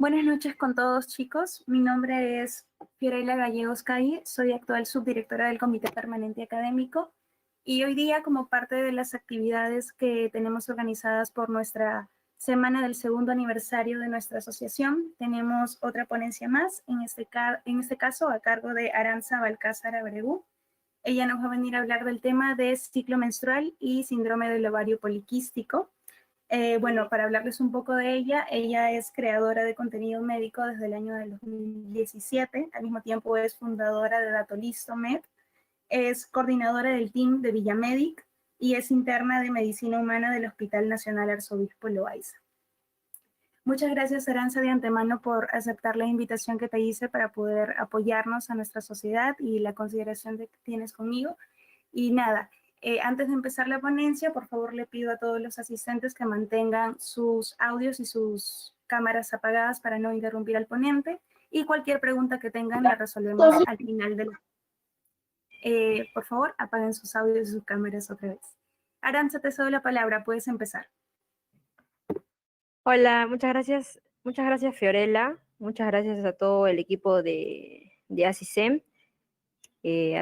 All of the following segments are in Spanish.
Buenas noches con todos, chicos. Mi nombre es Fiorella Gallegos Calle, soy actual subdirectora del Comité Permanente Académico y hoy día, como parte de las actividades que tenemos organizadas por nuestra semana del segundo aniversario de nuestra asociación, tenemos otra ponencia más, en este caso a cargo de Aranza Balcázar Abreu. Ella nos va a venir a hablar del tema de ciclo menstrual y síndrome del ovario poliquístico. Bueno, para hablarles un poco de ella, ella es creadora de contenido médico desde el año del 2017, al mismo tiempo es fundadora de DatolistoMed, es coordinadora del team de Villamedic y es interna de Medicina Humana del Hospital Nacional Arzobispo Loaiza. Muchas gracias, Aranza, de antemano por aceptar la invitación que te hice para poder apoyarnos a nuestra sociedad y la consideración que tienes conmigo. Y nada, antes de empezar la ponencia, por favor le pido a todos los asistentes que mantengan sus audios y sus cámaras apagadas para no interrumpir al ponente. Y cualquier pregunta que tengan la resolvemos al final de la... por favor, apaguen sus audios y sus cámaras otra vez. Aranza, te cedo la palabra, puedes empezar. Hola, muchas gracias Fiorella, muchas gracias a todo el equipo de ASICEM.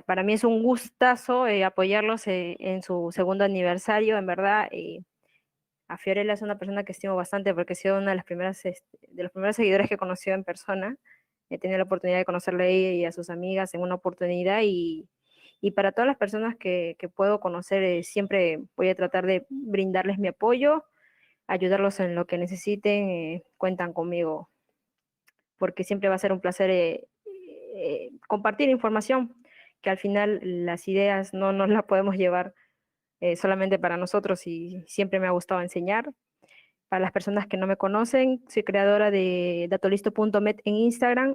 Para mí es un gustazo apoyarlos en su segundo aniversario, en verdad. A Fiorella es una persona que estimo bastante porque ha sido una de las primeras, de los primeros seguidores que conoció en persona. He tenido la oportunidad de conocerle a ella y a sus amigas en una oportunidad y para todas las personas que puedo conocer, siempre voy a tratar de brindarles mi apoyo, ayudarlos en lo que necesiten, cuentan conmigo, porque siempre va a ser un placer compartir información, que al final las ideas no nos las podemos llevar solamente para nosotros y siempre me ha gustado enseñar. Para las personas que no me conocen, soy creadora de datolisto.met en Instagram.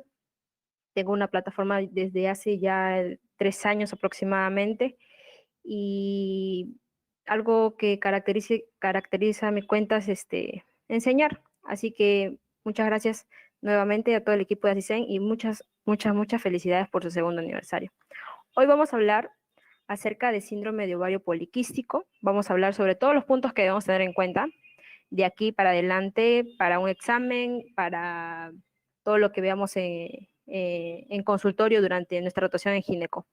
Tengo una plataforma desde hace ya 3 años aproximadamente y algo que caracteriza mi cuenta es enseñar. Así que muchas gracias nuevamente a todo el equipo de Asisen y muchas felicidades por su segundo aniversario. Hoy vamos a hablar acerca de síndrome de ovario poliquístico. Vamos a hablar sobre todos los puntos que debemos tener en cuenta de aquí para adelante, para un examen, para todo lo que veamos en consultorio durante nuestra rotación en gineco.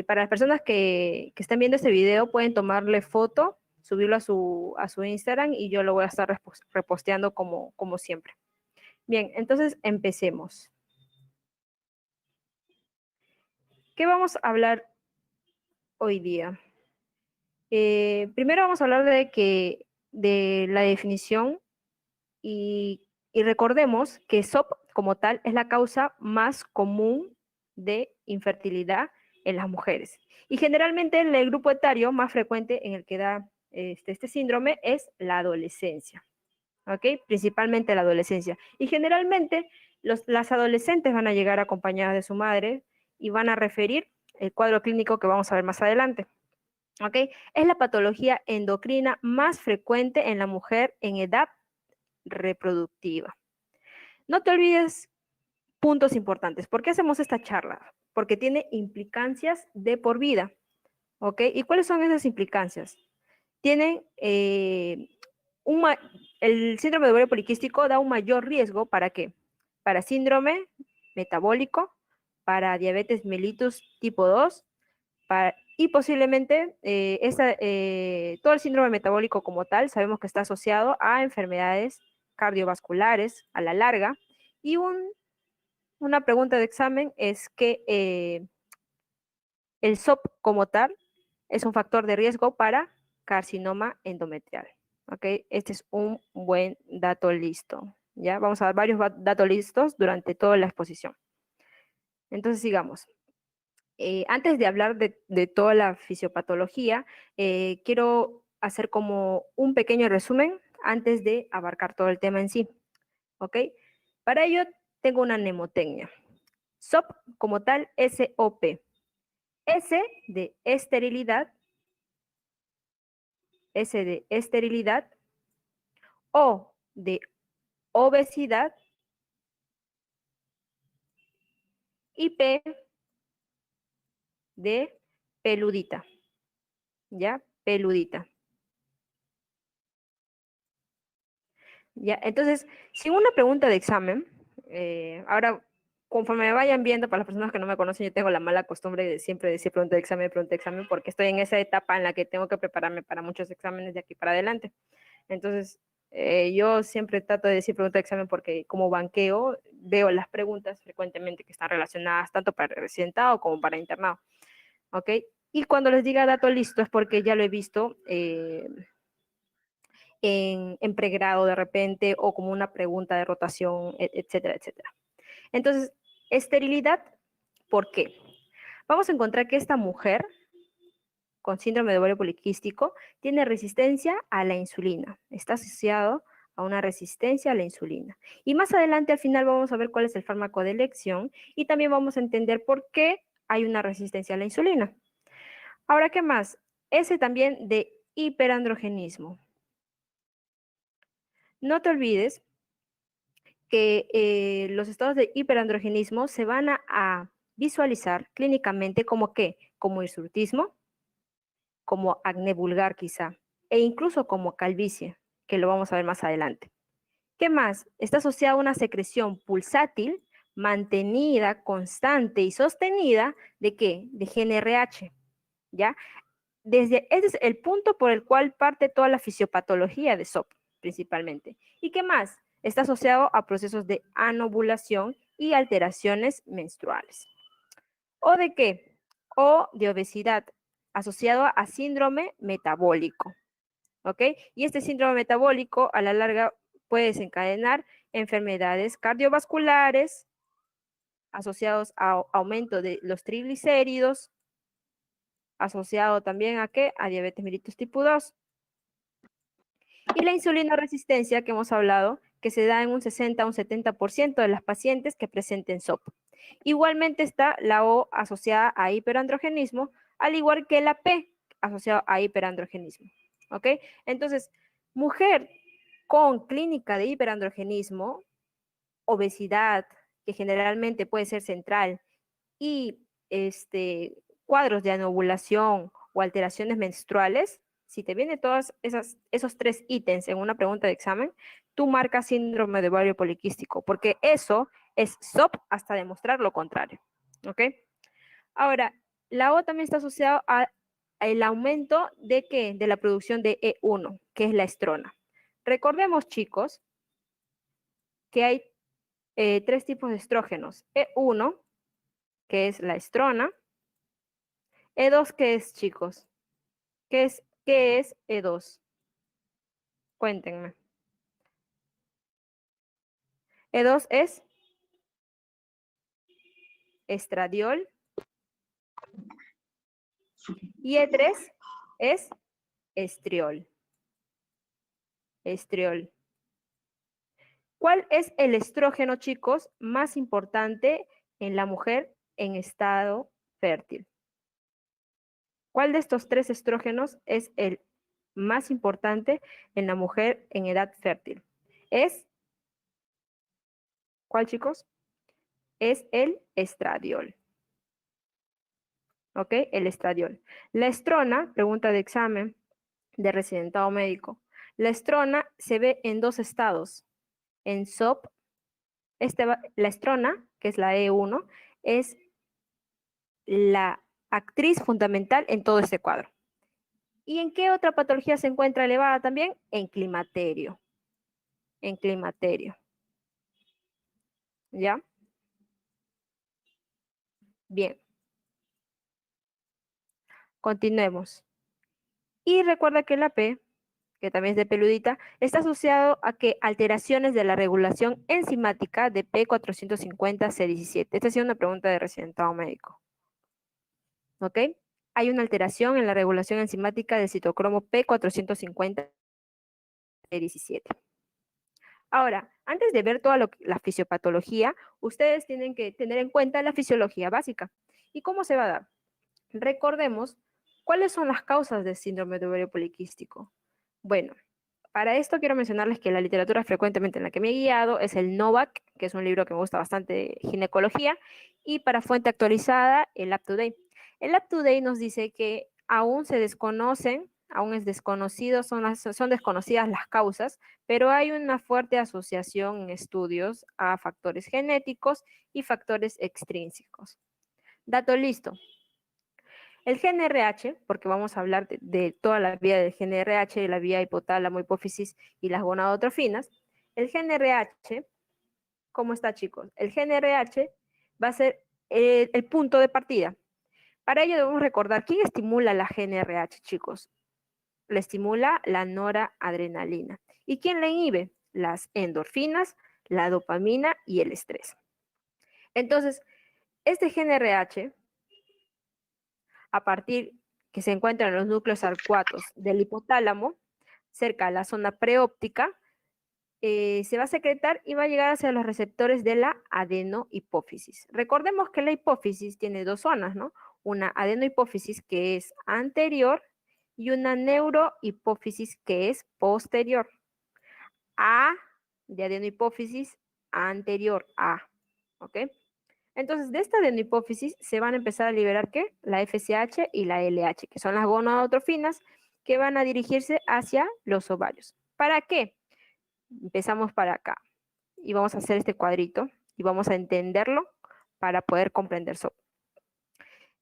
Para las personas que estén viendo este video, pueden tomarle foto, subirlo a su Instagram y yo lo voy a estar reposteando como siempre. Bien, entonces empecemos. ¿Qué vamos a hablar hoy día? Primero vamos a hablar de la definición y recordemos que SOP como tal es la causa más común de infertilidad en las mujeres. Y generalmente el grupo etario más frecuente en el que da este síndrome es la adolescencia, ¿ok? Principalmente la adolescencia. Y generalmente las adolescentes van a llegar acompañadas de su madre y van a referir el cuadro clínico que vamos a ver más adelante. ¿Ok? Es la patología endocrina más frecuente en la mujer en edad reproductiva. No te olvides puntos importantes. ¿Por qué hacemos esta charla? Porque tiene implicancias de por vida. ¿Ok? ¿Y cuáles son esas implicancias? Tienen el síndrome de ovario poliquístico da un mayor riesgo ¿para qué? Para síndrome metabólico, para diabetes mellitus tipo 2, y posiblemente todo el síndrome metabólico como tal sabemos que está asociado a enfermedades cardiovasculares a la larga. Y una pregunta de examen es que el SOP como tal es un factor de riesgo para carcinoma endometrial. ¿Ok? Este es un buen dato listo. ¿Ya? Vamos a dar varios datos listos durante toda la exposición. Entonces sigamos. Antes de hablar de toda la fisiopatología, quiero hacer como un pequeño resumen antes de abarcar todo el tema en sí. ¿Ok? Para ello tengo una mnemotecnia. SOP como tal, S-O-P. S de esterilidad, S de esterilidad, O de obesidad y P de peludita. ¿Ya? Peludita. ¿Ya? Entonces, sin una pregunta de examen, ahora, conforme me vayan viendo, para las personas que no me conocen, yo tengo la mala costumbre de siempre decir pregunta de examen, porque estoy en esa etapa en la que tengo que prepararme para muchos exámenes de aquí para adelante. Entonces, yo siempre trato de decir pregunta de examen porque como banqueo, veo las preguntas frecuentemente que están relacionadas tanto para residentado como para internado. ¿Ok? Y cuando les diga dato listo es porque ya lo he visto en pregrado de repente o como una pregunta de rotación, etcétera, etcétera. Entonces, esterilidad, ¿por qué? Vamos a encontrar que esta mujer con síndrome de ovario poliquístico tiene resistencia a la insulina. Está asociado a una resistencia a la insulina. Y más adelante, al final, vamos a ver cuál es el fármaco de elección y también vamos a entender por qué hay una resistencia a la insulina. Ahora, ¿qué más? Ese también de hiperandrogenismo. No te olvides que los estados de hiperandrogenismo se van a visualizar clínicamente como qué, como hirsutismo, como acné vulgar quizá, e incluso como calvicie, que lo vamos a ver más adelante. ¿Qué más? Está asociada a una secreción pulsátil, mantenida, constante y sostenida de qué? De GnRH, ¿ya? Ese es el punto por el cual parte toda la fisiopatología de SOP, principalmente. ¿Y qué más? Está asociado a procesos de anovulación y alteraciones menstruales. ¿O de qué? O de obesidad, asociado a síndrome metabólico. ¿Ok? Y este síndrome metabólico a la larga puede desencadenar enfermedades cardiovasculares asociados a aumento de los triglicéridos, asociado también a qué? A diabetes mellitus tipo 2. Y la insulina resistencia que hemos hablado, que se da en un 60 a un 70% de las pacientes que presenten SOP. Igualmente está la O asociada a hiperandrogenismo, al igual que la P asociada a hiperandrogenismo. ¿Ok? Entonces, mujer con clínica de hiperandrogenismo, obesidad, que generalmente puede ser central, y cuadros de anovulación o alteraciones menstruales, si te vienen todos esos tres ítems en una pregunta de examen, tú marcas síndrome de ovario poliquístico, porque eso es SOP hasta demostrar lo contrario. ¿Ok? Ahora, la O también está asociada al aumento de ¿qué? De la producción de E1, que es la estrona. Recordemos, chicos, que hay tres tipos de estrógenos. E1, que es la estrona. E2, ¿qué es, chicos? ¿Qué es E2? Cuéntenme. E2 es estradiol y E3 es estriol. Estriol. ¿Cuál es el estrógeno, chicos, más importante en la mujer en estado fértil? ¿Cuál de estos tres estrógenos es el más importante en la mujer en edad fértil? ¿Cuál, chicos? Es el estradiol. ¿Ok? El estradiol. La estrona, pregunta de examen de residentado médico. La estrona se ve en dos estados. En SOP, la estrona, que es la E1, es la actriz fundamental en todo este cuadro. ¿Y en qué otra patología se encuentra elevada también? En climaterio. En climaterio. ¿Ya? Bien. Continuemos. Y recuerda que la P, que también es de peludita, está asociado a que alteraciones de la regulación enzimática de P450C17. Esta ha sido una pregunta de residentado médico. ¿Ok? Hay una alteración en la regulación enzimática del citocromo P450C17. Ahora, antes de ver toda la fisiopatología, ustedes tienen que tener en cuenta la fisiología básica. ¿Y cómo se va a dar? Recordemos cuáles son las causas del síndrome de ovario poliquístico. Bueno, para esto quiero mencionarles que la literatura frecuentemente en la que me he guiado es el Novak, que es un libro que me gusta bastante de ginecología, y para fuente actualizada, el Up to Date. El Up to Date nos dice que aún se desconocen aún es desconocido, son desconocidas las causas, pero hay una fuerte asociación en estudios a factores genéticos y factores extrínsecos. Dato listo. El GNRH, porque vamos a hablar de toda la vía del GNRH, la vía hipotálamo, hipófisis y las gonadotrofinas. El GNRH, ¿cómo está, chicos? El GNRH va a ser el punto de partida. Para ello debemos recordar, ¿quién estimula la GNRH, chicos? La estimula la noradrenalina. ¿Y quién la inhibe? Las endorfinas, la dopamina y el estrés. Entonces, este GNRH, a partir que se encuentra en los núcleos arcuatos del hipotálamo, cerca de la zona preóptica, se va a secretar y va a llegar hacia los receptores de la adenohipófisis. Recordemos que la hipófisis tiene dos zonas, ¿no? Una adenohipófisis que es anterior y una neurohipófisis que es posterior. A de adenohipófisis anterior a, ¿ok? Entonces, de esta adenohipófisis se van a empezar a liberar, ¿qué? La FSH y la LH, que son las gonadotrofinas que van a dirigirse hacia los ovarios. ¿Para qué? Empezamos para acá y vamos a hacer este cuadrito y vamos a entenderlo para poder comprender eso.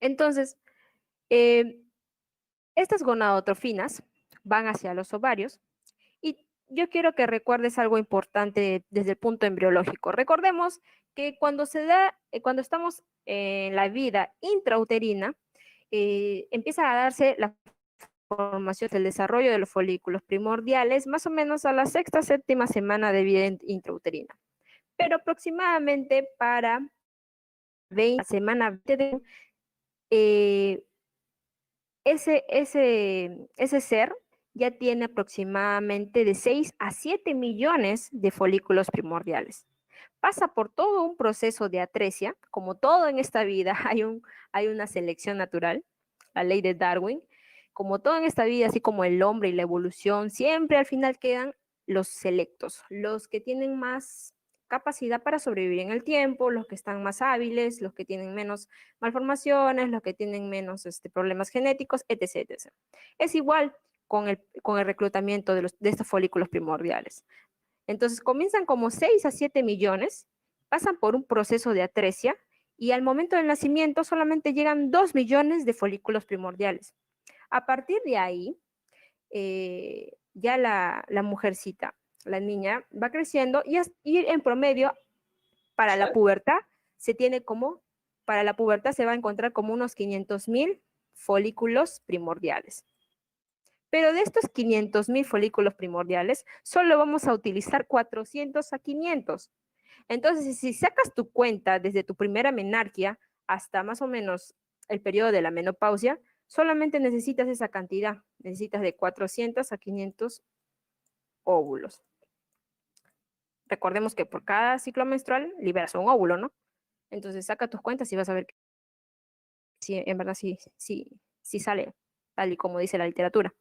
Entonces, estas gonadotrofinas van hacia los ovarios y yo quiero que recuerdes algo importante desde el punto embriológico. Recordemos que cuando estamos en la vida intrauterina, empieza a darse la formación del desarrollo de los folículos primordiales más o menos a la sexta, séptima semana de vida intrauterina. Pero aproximadamente para 20 semana ese ser ya tiene aproximadamente de 6 a 7 millones de folículos primordiales. Pasa por todo un proceso de atresia, como todo en esta vida hay una selección natural, la ley de Darwin, como todo en esta vida, así como el hombre y la evolución, siempre al final quedan los selectos, los que tienen más capacidad para sobrevivir en el tiempo, los que están más hábiles, los que tienen menos malformaciones, los que tienen menos problemas genéticos, etc, etc. Es igual con el reclutamiento de estos folículos primordiales. Entonces comienzan como 6 a 7 millones, pasan por un proceso de atresia y al momento del nacimiento solamente llegan 2 millones de folículos primordiales. A partir de ahí, ya la mujercita, la niña, va creciendo y en promedio para la pubertad para la pubertad se va a encontrar como unos 500,000 folículos primordiales. Pero de estos 500,000 folículos primordiales, solo vamos a utilizar 400 a 500. Entonces, si sacas tu cuenta desde tu primera menarquia hasta más o menos el periodo de la menopausia, solamente necesitas esa cantidad. Necesitas de 400 a 500 óvulos. Recordemos que por cada ciclo menstrual liberas un óvulo, ¿no? Entonces, saca tus cuentas y vas a ver si en verdad sí sale, tal y como dice la literatura.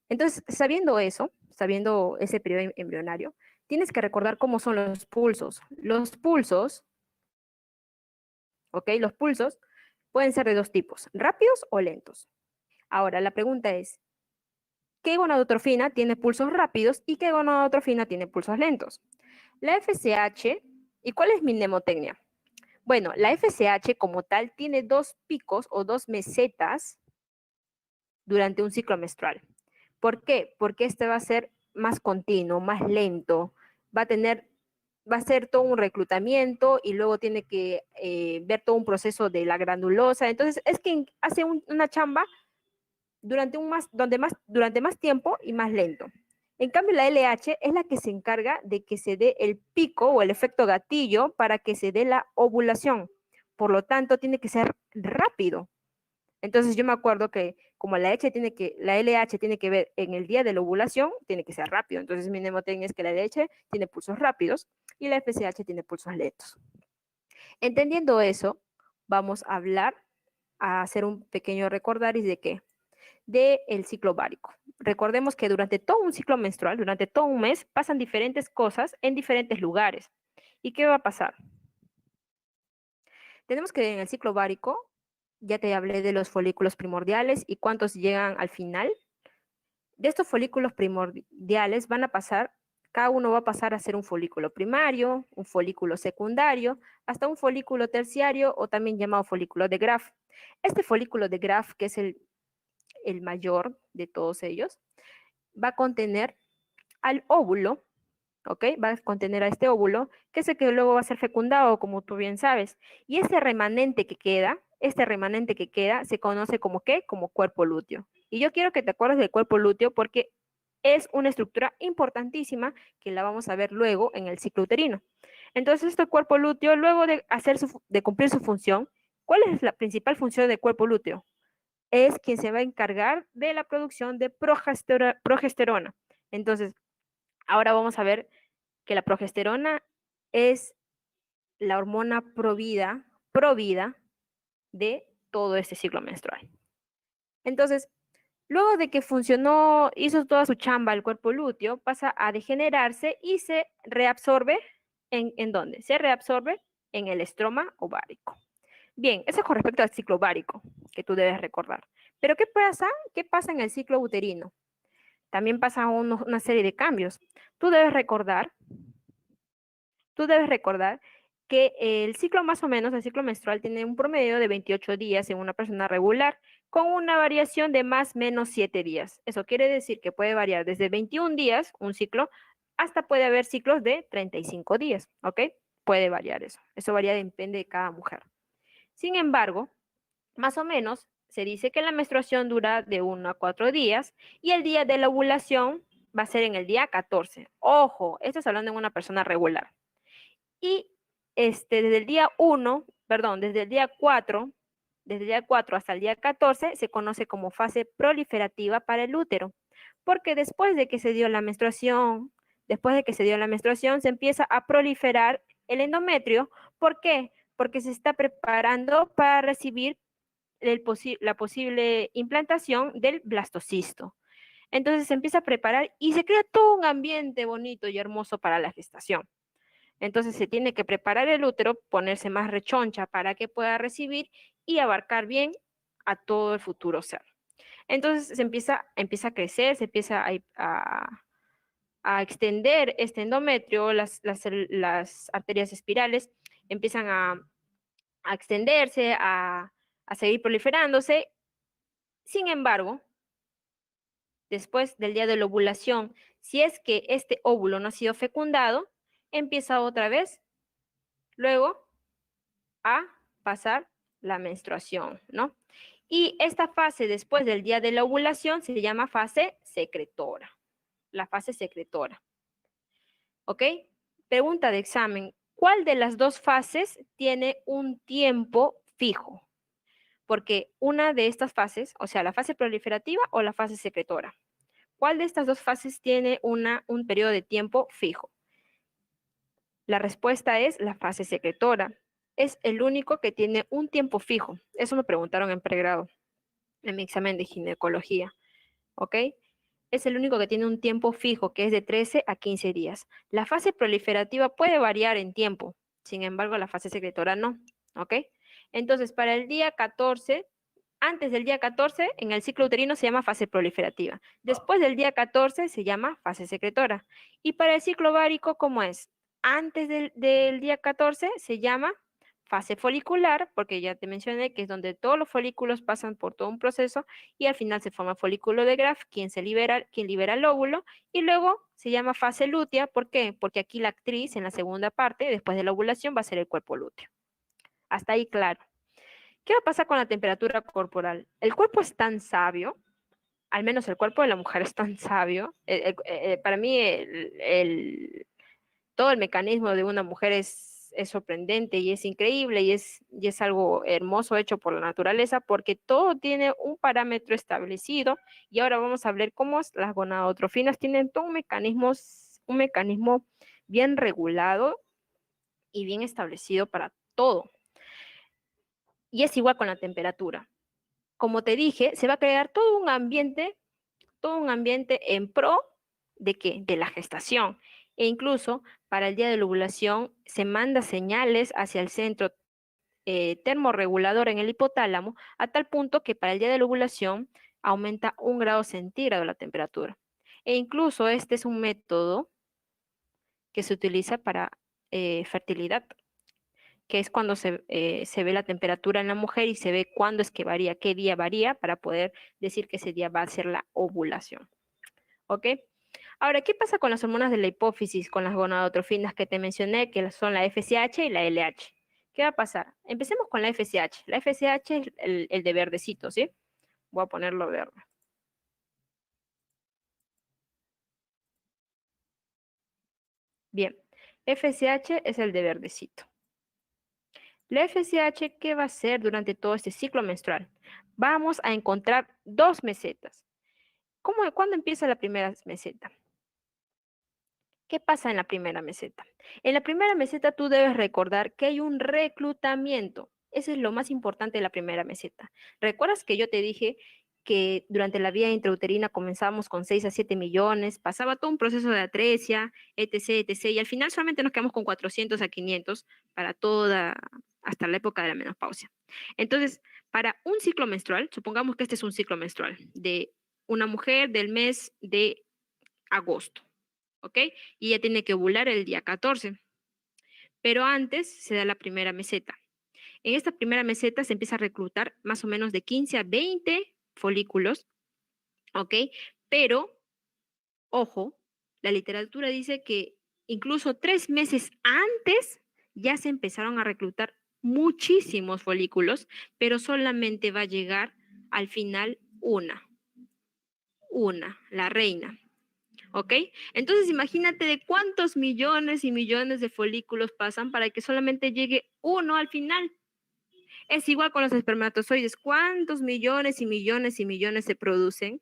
Entonces, sabiendo eso, sabiendo ese periodo embrionario, tienes que recordar cómo son los pulsos. Los pulsos, ¿ok? Los pulsos pueden ser de dos tipos, rápidos o lentos. Ahora, la pregunta es, ¿qué gonadotrofina tiene pulsos rápidos y qué gonadotrofina tiene pulsos lentos? La FSH, ¿y cuál es mi mnemotecnia? Bueno, la FSH como tal tiene dos picos o dos mesetas durante un ciclo menstrual. ¿Por qué? Porque este va a ser más continuo, más lento, va a ser todo un reclutamiento y luego tiene que ver todo un proceso de la granulosa. Entonces, es que hace una chamba durante más tiempo y más lento. En cambio, la LH es la que se encarga de que se dé el pico o el efecto gatillo para que se dé la ovulación. Por lo tanto, tiene que ser rápido. Entonces yo me acuerdo que como la LH tiene que ver en el día de la ovulación, tiene que ser rápido. Entonces mi mnemotecnia es que la LH tiene pulsos rápidos y la FSH tiene pulsos lentos. Entendiendo eso, vamos a hacer un pequeño recordaris de qué, del ciclo ovárico. Recordemos que durante todo un ciclo menstrual, durante todo un mes, pasan diferentes cosas en diferentes lugares. ¿Y qué va a pasar? Tenemos que en el ciclo ovárico, ya te hablé de los folículos primordiales y cuántos llegan al final. de estos folículos primordiales van a pasar, cada uno va a pasar a ser un folículo primario, un folículo secundario, hasta un folículo terciario o también llamado folículo de Graf. Este folículo de Graf, que es el mayor de todos ellos, va a contener al óvulo, ¿ok? Va a contener a este óvulo, que es el que luego va a ser fecundado, como tú bien sabes. Y ese remanente que queda, se conoce como ¿qué? Como cuerpo lúteo. Y yo quiero que te acuerdes del cuerpo lúteo porque es una estructura importantísima que la vamos a ver luego en el ciclo uterino. Entonces, este cuerpo lúteo, luego de cumplir su función, ¿cuál es la principal función del cuerpo lúteo? Es quien se va a encargar de la producción de progesterona. Entonces, ahora vamos a ver que la progesterona es la hormona provida de todo este ciclo menstrual. Entonces, luego de que funcionó, hizo toda su chamba el cuerpo lúteo, pasa a degenerarse y se reabsorbe ¿en dónde? Se reabsorbe en el estroma ovárico. Bien, eso es con respecto al ciclo ovárico, que tú debes recordar. Pero ¿qué pasa? ¿Qué pasa en el ciclo uterino? También pasa una serie de cambios. Tú debes recordar que el ciclo más o menos, el ciclo menstrual tiene un promedio de 28 días en una persona regular, con una variación de más o menos 7 días. Eso quiere decir que puede variar desde 21 días, un ciclo, hasta puede haber ciclos de 35 días, ¿ok? Puede variar eso. Eso varía, depende de cada mujer. Sin embargo, más o menos se dice que la menstruación dura de 1 a 4 días y el día de la ovulación va a ser en el día 14. Ojo, esto es hablando de una persona regular. Y desde el día 1, perdón, desde el día 4 hasta el día 14 se conoce como fase proliferativa para el útero, porque después de que se dio la menstruación, se empieza a proliferar el endometrio. ¿Por qué? Porque se está preparando para recibir la posible implantación del blastocisto. Entonces se empieza a preparar y se crea todo un ambiente bonito y hermoso para la gestación. Entonces se tiene que preparar el útero, ponerse más rechoncha para que pueda recibir y abarcar bien a todo el futuro ser. Entonces se empieza a crecer, se empieza a extender este endometrio, las arterias espirales empiezan a extenderse, a seguir proliferándose. Sin embargo, después del día de la ovulación, si es que este óvulo no ha sido fecundado, empieza otra vez, luego a pasar la menstruación, ¿no? Y esta fase después del día de la ovulación se llama fase secretora, la fase secretora. ¿Ok? Pregunta de examen, ¿cuál de las dos fases tiene un tiempo fijo? Porque una de estas fases, o sea, la fase proliferativa o la fase secretora, ¿cuál de estas dos fases tiene un periodo de tiempo fijo? La respuesta es la fase secretora. Es el único que tiene un tiempo fijo. Eso me preguntaron en pregrado, en mi examen de ginecología. ¿Ok? Es el único que tiene un tiempo fijo, que es de 13 a 15 días. La fase proliferativa puede variar en tiempo, sin embargo, la fase secretora no. ¿Ok? Entonces, para el día 14, antes del día 14, en el ciclo uterino se llama fase proliferativa. Después del día 14 se llama fase secretora. Y para el ciclo ovárico, ¿cómo es? Antes del día 14 se llama fase folicular, porque ya te mencioné que es donde todos los folículos pasan por todo un proceso y al final se forma folículo de Graf, quien libera el óvulo, y luego se llama fase lútea. ¿Por qué? Porque aquí la actriz en la segunda parte, después de la ovulación, va a ser el cuerpo lúteo. Hasta ahí claro. ¿Qué va a pasar con la temperatura corporal? El cuerpo es tan sabio, al menos el cuerpo de la mujer es tan sabio. Para mí todo el mecanismo de una mujer es sorprendente y es increíble y es algo hermoso hecho por la naturaleza porque todo tiene un parámetro establecido y ahora vamos a ver cómo las gonadotrofinas tienen todo un mecanismo bien regulado y bien establecido para todo. Y es igual con la temperatura. Como te dije, se va a crear todo un ambiente en pro de ¿qué? De la gestación. E incluso para el día de la ovulación se manda señales hacia el centro termorregulador en el hipotálamo, a tal punto que para el día de la ovulación aumenta 1 grado centígrado la temperatura. E incluso este es un método que se utiliza para fertilidad, que es cuando se ve la temperatura en la mujer y se ve cuándo es que varía, qué día varía, para poder decir que ese día va a ser la ovulación. ¿Ok? Ahora, ¿qué pasa con las hormonas de la hipófisis, con las gonadotrofinas que te mencioné, que son la FSH y la LH? ¿Qué va a pasar? Empecemos con la FSH. La FSH es el de verdecito, ¿sí? Voy a ponerlo verde. Bien, FSH es el de verdecito. La FSH, ¿qué va a hacer durante todo este ciclo menstrual? Vamos a encontrar 2 mesetas. ¿Cuándo empieza la primera meseta? ¿Qué pasa en la primera meseta? En la primera meseta tú debes recordar que hay un reclutamiento. Eso es lo más importante de la primera meseta. ¿Recuerdas que yo te dije que durante la vía intrauterina comenzábamos con 6 a 7 millones, pasaba todo un proceso de atresia, etc., etc., y al final solamente nos quedamos con 400 a 500 para toda, hasta la época de la menopausia? Entonces, para un ciclo menstrual, supongamos que este es un ciclo menstrual de una mujer del mes de agosto. ¿Ok? Y ella tiene que ovular el día 14. Pero antes se da la primera meseta. En esta primera meseta se empieza a reclutar más o menos de 15 a 20 folículos, ¿ok? Pero, ojo, la literatura dice que incluso 3 meses antes ya se empezaron a reclutar muchísimos folículos, pero solamente va a llegar al final la reina. ¿Ok? Entonces imagínate de cuántos millones y millones de folículos pasan para que solamente llegue uno al final. Es igual con los espermatozoides. ¿Cuántos millones y millones y millones se producen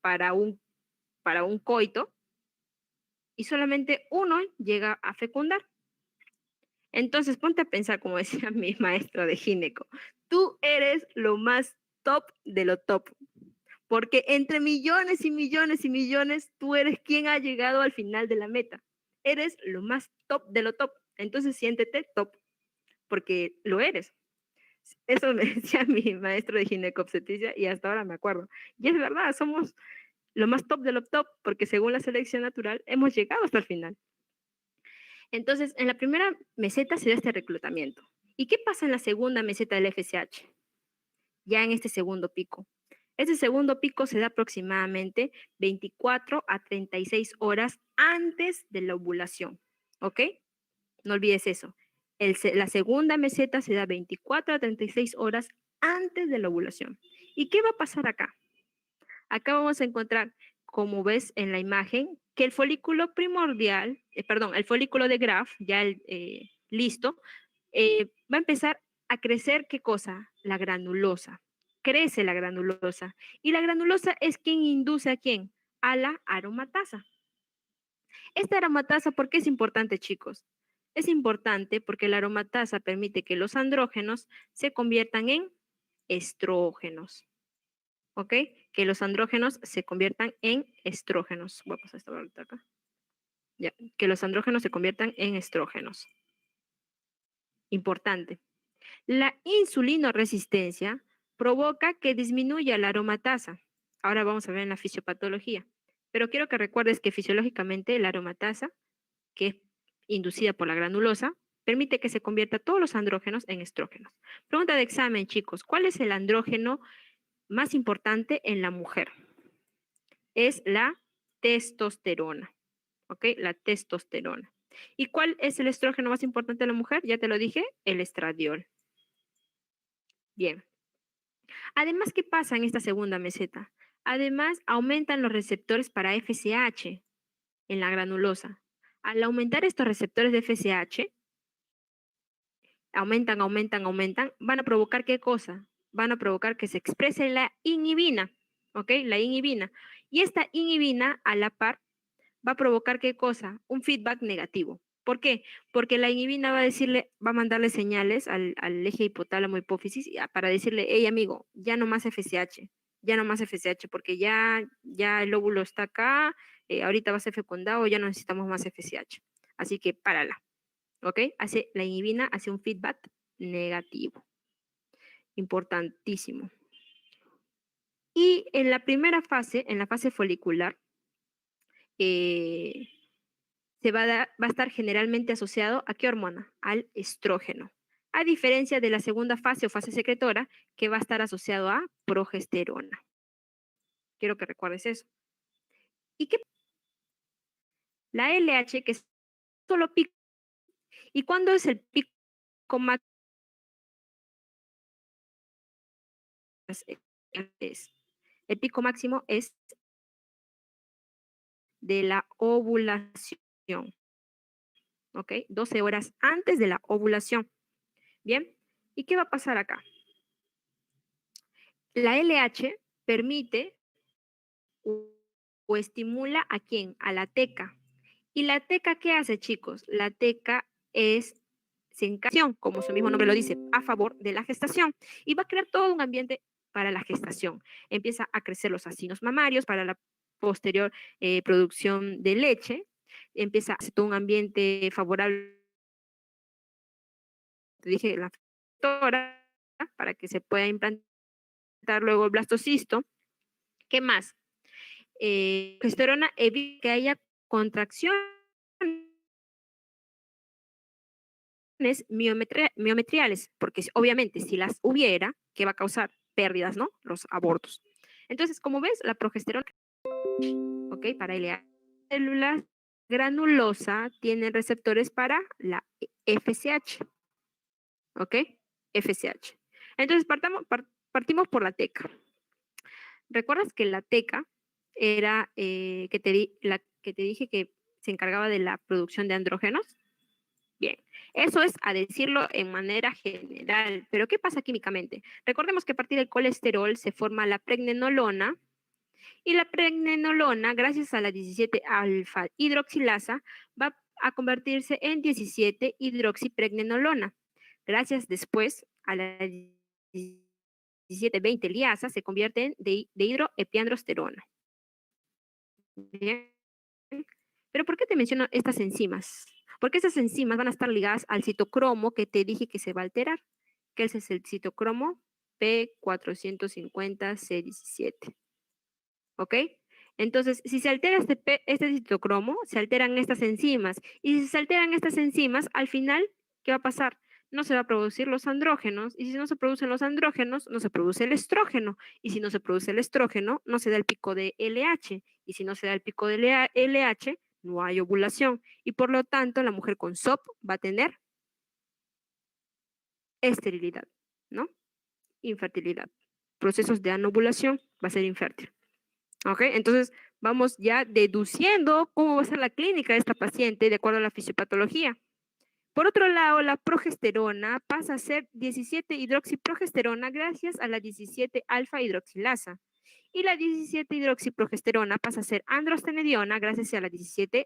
para un coito? Y solamente uno llega a fecundar. Entonces ponte a pensar, como decía mi maestro de gineco, tú eres lo más top de lo top. Porque entre millones y millones y millones, tú eres quien ha llegado al final de la meta. Eres lo más top de lo top. Entonces siéntete top, porque lo eres. Eso me decía mi maestro de ginecobstetricia y hasta ahora me acuerdo. Y es verdad, somos lo más top de lo top, porque según la selección natural hemos llegado hasta el final. Entonces, en la primera meseta se da este reclutamiento. ¿Y qué pasa en la segunda meseta del FSH? Ya en este segundo pico. Este segundo pico se da aproximadamente 24 a 36 horas antes de la ovulación, ¿ok? No olvides eso. La segunda meseta se da 24 a 36 horas antes de la ovulación. ¿Y qué va a pasar acá? Acá vamos a encontrar, como ves en la imagen, que el folículo primordial, el folículo de Graf, ya listo, va a empezar a crecer, ¿qué cosa? La granulosa. Crece la granulosa. Y la granulosa es quien induce a quién? A la aromatasa. Esta aromatasa, ¿por qué es importante, chicos? Es importante porque la aromatasa permite que los andrógenos se conviertan en estrógenos. ¿Ok? Que los andrógenos se conviertan en estrógenos. Voy a pasar esta vuelta acá. Ya, que los andrógenos se conviertan en estrógenos. Importante. La insulinoresistencia provoca que disminuya la aromatasa. Ahora vamos a ver en la fisiopatología. Pero quiero que recuerdes que fisiológicamente la aromatasa, que es inducida por la granulosa, permite que se convierta todos los andrógenos en estrógenos. Pregunta de examen, chicos. ¿Cuál es el andrógeno más importante en la mujer? Es la testosterona. ¿Ok? La testosterona. ¿Y cuál es el estrógeno más importante en la mujer? Ya te lo dije, el estradiol. Bien. Además, ¿qué pasa en esta segunda meseta? Además, aumentan los receptores para FSH en la granulosa. Al aumentar estos receptores de FSH, aumentan, van a provocar ¿qué cosa? Van a provocar que se exprese la inhibina, ¿ok? La inhibina. Y esta inhibina, a la par, va a provocar ¿qué cosa? Un feedback negativo. ¿Por qué? Porque la inhibina va a mandarle señales al eje hipotálamo hipófisis para decirle, hey amigo, ya no más FSH, ya no más FSH, porque ya el óvulo está acá, ahorita va a ser fecundado, ya no necesitamos más FSH. Así que párala, ¿ok? La inhibina hace un feedback negativo. Importantísimo. Y en la primera fase, en la fase folicular, eh, va a estar generalmente asociado a qué hormona? Al estrógeno. A diferencia de la segunda fase o fase secretora, que va a estar asociado a progesterona. Quiero que recuerdes eso. ¿Y qué? La LH, que es solo pico. ¿Y cuándo es el pico máximo? El pico máximo es de la ovulación, ¿ok? 12 horas antes de la ovulación. Bien, ¿y qué va a pasar acá? La LH permite o estimula ¿a quién? A la teca. ¿Y la teca qué hace, chicos? La teca se encarga, como su mismo nombre lo dice, a favor de la gestación y va a crear todo un ambiente para la gestación. Empieza a crecer los acinos mamarios para la posterior producción de leche, empieza a hacer todo un ambiente favorable, te dije, la factora, para que se pueda implantar luego el blastocisto. ¿Qué más? Progesterona evita que haya contracciones miometriales, porque obviamente si las hubiera, ¿qué va a causar? Pérdidas, ¿no? Los abortos. Entonces, como ves, la progesterona, ¿ok? Para LH. Células granulosa tienen receptores para la FSH, ¿ok? FSH. Entonces, partimos por la teca. ¿Recuerdas que la teca era la que te dije que se encargaba de la producción de andrógenos? Bien, eso es a decirlo en manera general, pero ¿qué pasa químicamente? Recordemos que a partir del colesterol se forma la pregnenolona y la pregnenolona, gracias a la 17 alfa hidroxilasa, va a convertirse en 17 hidroxipregnenolona. Gracias después a la 17-20 liasa se convierte en dehidroepiandrosterona. Bien. Pero ¿por qué te menciono estas enzimas? Porque estas enzimas van a estar ligadas al citocromo que te dije que se va a alterar, que ese es el citocromo P450C17. ¿Ok? Entonces, si se altera este citocromo, se alteran estas enzimas. Y si se alteran estas enzimas, al final, ¿qué va a pasar? No se va a producir los andrógenos. Y si no se producen los andrógenos, no se produce el estrógeno. Y si no se produce el estrógeno, no se da el pico de LH. Y si no se da el pico de LH, no hay ovulación. Y por lo tanto, la mujer con SOP va a tener esterilidad, ¿no? Infertilidad. Procesos de anovulación, va a ser infértil. ¿Ok? Entonces, vamos ya deduciendo cómo va a ser la clínica de esta paciente de acuerdo a la fisiopatología. Por otro lado, la progesterona pasa a ser 17 hidroxiprogesterona gracias a la 17 alfa hidroxilasa. Y la 17 hidroxiprogesterona pasa a ser androstenediona gracias a la 17-20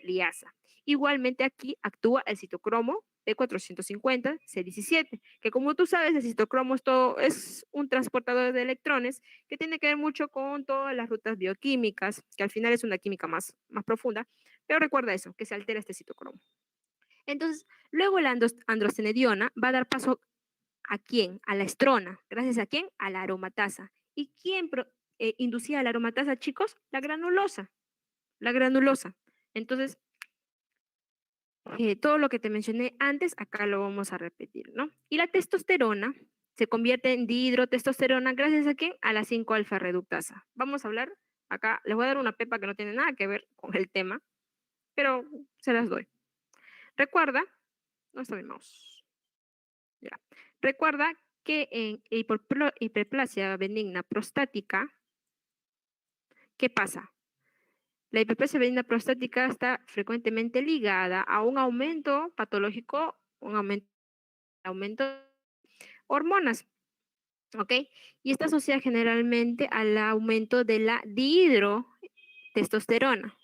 liasa. Igualmente aquí actúa el citocromo P450C17, que como tú sabes, el citocromo es un transportador de electrones que tiene que ver mucho con todas las rutas bioquímicas, que al final es una química más profunda, pero recuerda eso, que se altera este citocromo. Entonces, luego la androstenediona va a dar paso ¿a quién? A la estrona. ¿Gracias a quién? A la aromatasa. ¿Y quién inducía la aromatasa, chicos? La granulosa. La granulosa. Entonces, todo lo que te mencioné antes, acá lo vamos a repetir, ¿no? Y la testosterona se convierte en dihidrotestosterona gracias a quién? A la 5-alfa reductasa. Vamos a hablar acá, les voy a dar una pepa que no tiene nada que ver con el tema, pero se las doy. Recuerda, no está mi mouse. Ya. Recuerda que en hiperplasia benigna prostática, ¿qué pasa? La hiperplasia benigna prostática está frecuentemente ligada a un aumento patológico, un aumento de hormonas, ¿ok? Y está asociada generalmente al aumento de la dihidrotestosterona,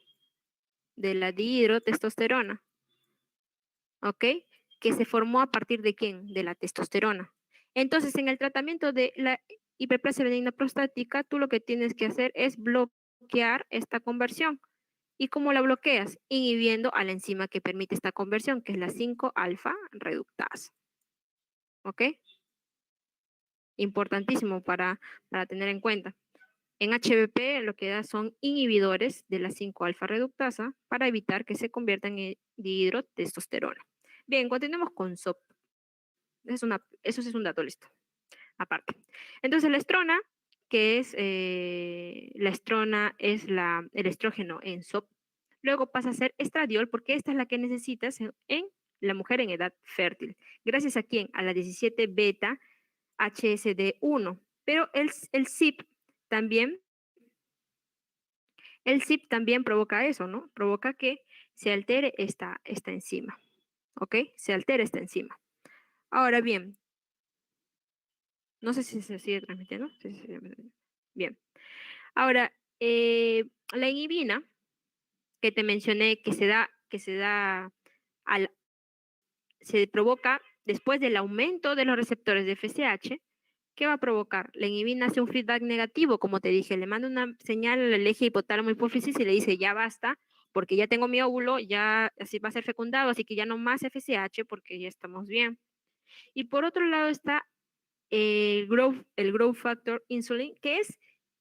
¿ok? Que se formó a partir de ¿quién? De la testosterona. Entonces, en el tratamiento de la hiperplasia benigna prostática, tú lo que tienes que hacer es bloquear esta conversión. ¿Y cómo la bloqueas? Inhibiendo a la enzima que permite esta conversión, que es la 5-alfa reductasa. ¿Ok? importantísimo para tener en cuenta. En HBP lo que da son inhibidores de la 5-alfa reductasa para evitar que se conviertan en dihidrotestosterona. Bien, continuemos con SOP. Eso sí es un dato listo, aparte. Entonces la estrona, que es, la estrona es el estrógeno en SOP, luego pasa a ser estradiol porque esta es la que necesitas en la mujer en edad fértil. ¿Gracias a quién? A la 17 beta HSD1. Pero el CYP también, provoca eso, ¿no? Provoca que se altere esta enzima, ¿ok? Se altera esta enzima. Ahora bien, no sé si se sigue transmitiendo. Sí, sí, bien. Ahora, la inhibina, que te mencioné que se provoca después del aumento de los receptores de FSH. ¿Qué va a provocar? La inhibina hace un feedback negativo, como te dije, le manda una señal al eje hipotálamo hipófisis y le dice, ya basta, porque ya tengo mi óvulo, ya así va a ser fecundado, así que ya no más FSH porque ya estamos bien. Y por otro lado está el growth factor insulin, que es